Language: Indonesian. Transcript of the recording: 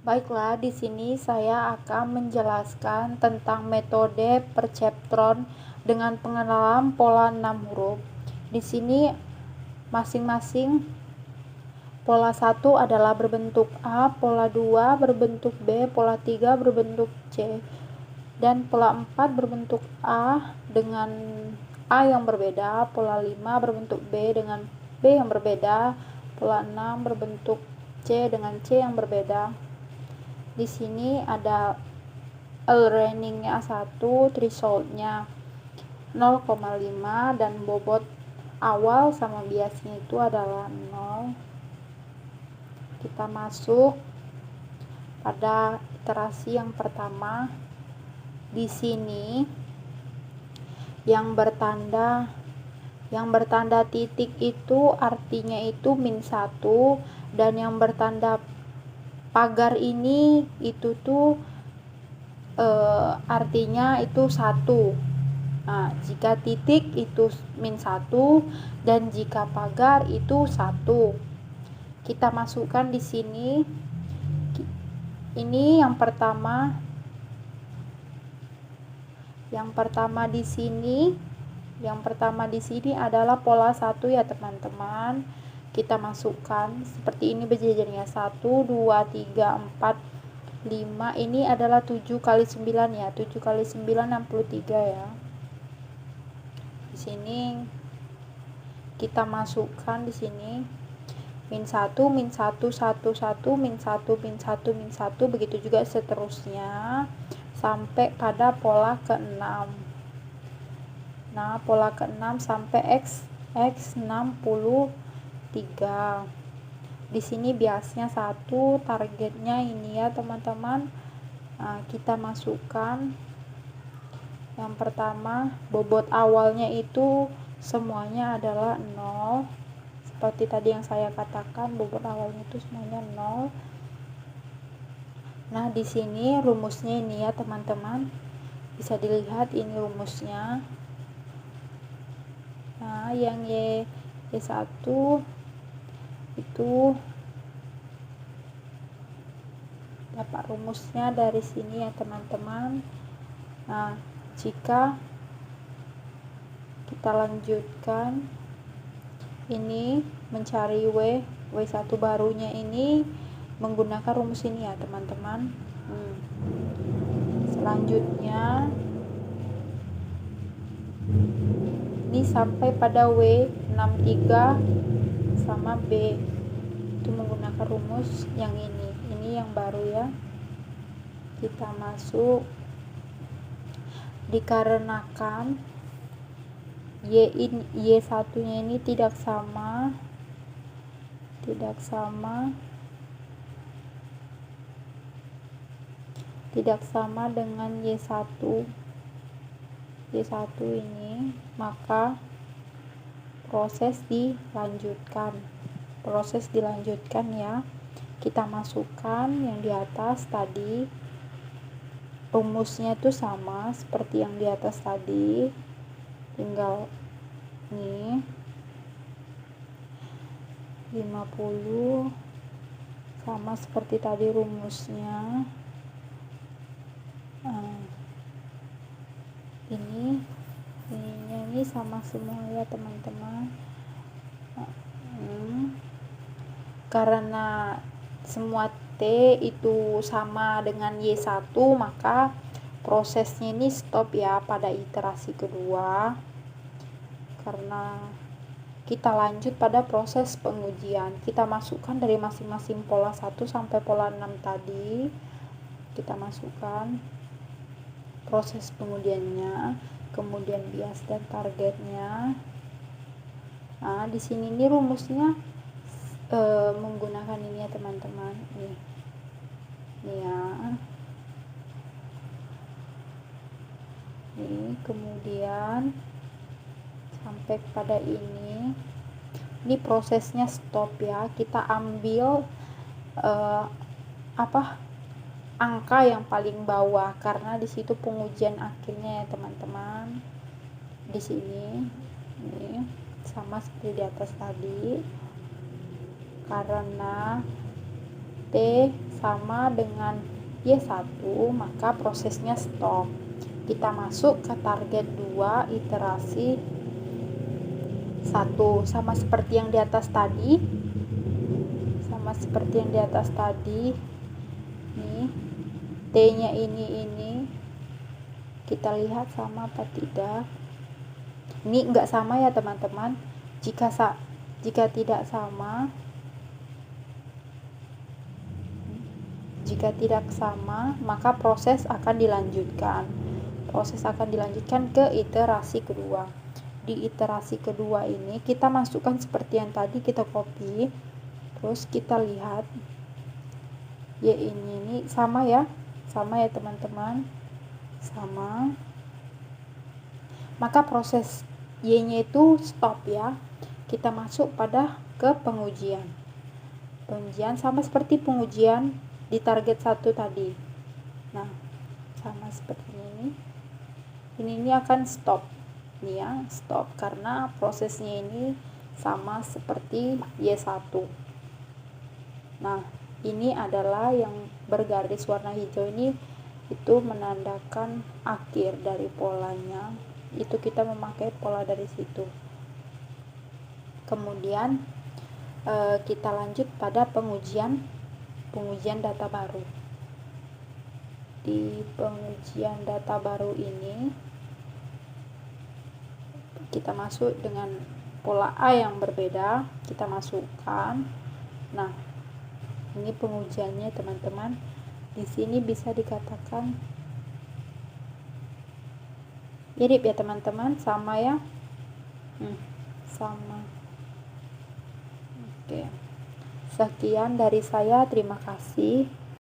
Baiklah, di sini saya akan menjelaskan tentang metode perceptron dengan pengenalan pola 6 huruf. Di sini masing-masing pola 1 adalah berbentuk A, pola 2 berbentuk B, pola 3 berbentuk C, dan pola 4 berbentuk A dengan A yang berbeda, pola 5 berbentuk B dengan B yang berbeda, pola 6 berbentuk C dengan C yang berbeda. Di sini ada learningnya 1, thresholdnya 0,5 dan bobot awal sama biasnya itu adalah 0. Kita masuk pada iterasi yang pertama. Di sini yang bertanda titik itu artinya itu -1, dan yang bertanda pagar ini itu tuh artinya itu 1. Nah, jika titik itu -1 dan jika pagar itu 1. Kita masukkan di sini. Ini yang pertama di sini. Yang pertama di sini adalah pola 1 ya, teman-teman. Kita masukkan seperti ini berjejernya 1 2 3 4 5. Ini adalah 7 kali 9 ya. 7 kali 9 63 ya. Di sini kita masukkan di sini -1 -1 1 1 -1 -1 begitu juga seterusnya sampai pada pola ke-6. Nah, pola ke-6 sampai x 63. Di sini biasnya 1, targetnya ini ya, teman-teman. Nah, kita masukkan yang pertama, bobot awalnya itu semuanya adalah 0. Seperti tadi yang saya katakan, bobot awalnya itu semuanya 0. Nah, di sini rumusnya ini ya, teman-teman. Bisa dilihat ini rumusnya. Nah, yang Y1 itu dapat rumusnya dari sini ya, teman-teman. Nah, jika kita lanjutkan ini mencari W1 barunya ini menggunakan rumus ini ya, teman-teman. Selanjutnya ini sampai pada W63 sama B itu menggunakan rumus yang ini yang baru ya. Kita masuk, dikarenakan Y1 nya ini tidak sama dengan Y1 ini, maka proses dilanjutkan ya. Kita masukkan yang di atas tadi, rumusnya itu sama seperti yang di atas tadi, tinggal nih 50 sama seperti tadi rumusnya. Nah, ini sama semua ya, teman-teman. Karena semua T itu sama dengan Y1, maka prosesnya ini stop ya pada iterasi kedua, karena kita lanjut pada proses pengujian. Kita masukkan dari masing-masing pola 1 sampai pola 6 tadi, kita masukkan proses pengujiannya, kemudian bias dan targetnya. Nah, di sini ini rumusnya menggunakan ini ya, teman-teman. Nih ya. Ini kemudian sampai pada ini prosesnya stop ya. Kita ambil angka yang paling bawah karena di situ pengujian akhirnya ya, teman-teman. Di sini ini sama seperti di atas tadi, karena T sama dengan Y1, maka prosesnya stop. Kita masuk ke target 2, iterasi 1, sama seperti yang di atas tadi. Nih, T-nya ini kita lihat sama apa tidak. Ini enggak sama ya teman-teman. Jika tidak sama, maka proses akan dilanjutkan ke iterasi kedua. Di iterasi kedua ini kita masukkan seperti yang tadi, kita copy, terus kita lihat Y ini sama ya teman-teman, sama. Maka proses Y-nya itu stop ya. Kita masuk ke pengujian sama seperti pengujian di target 1 tadi. Nah, sama seperti ini akan stop nih ya, stop karena prosesnya ini sama seperti Y1. Nah, ini adalah yang bergaris warna hijau ini, itu menandakan akhir dari polanya. Itu kita memakai pola dari situ. Kemudian kita lanjut pada pengujian data baru. Di pengujian data baru ini kita masuk dengan pola A yang berbeda, kita masukkan. Nah, ini pengujiannya teman-teman. Di sini bisa dikatakan mirip ya teman-teman, sama ya. Sama. Oke. Sekian dari saya, terima kasih.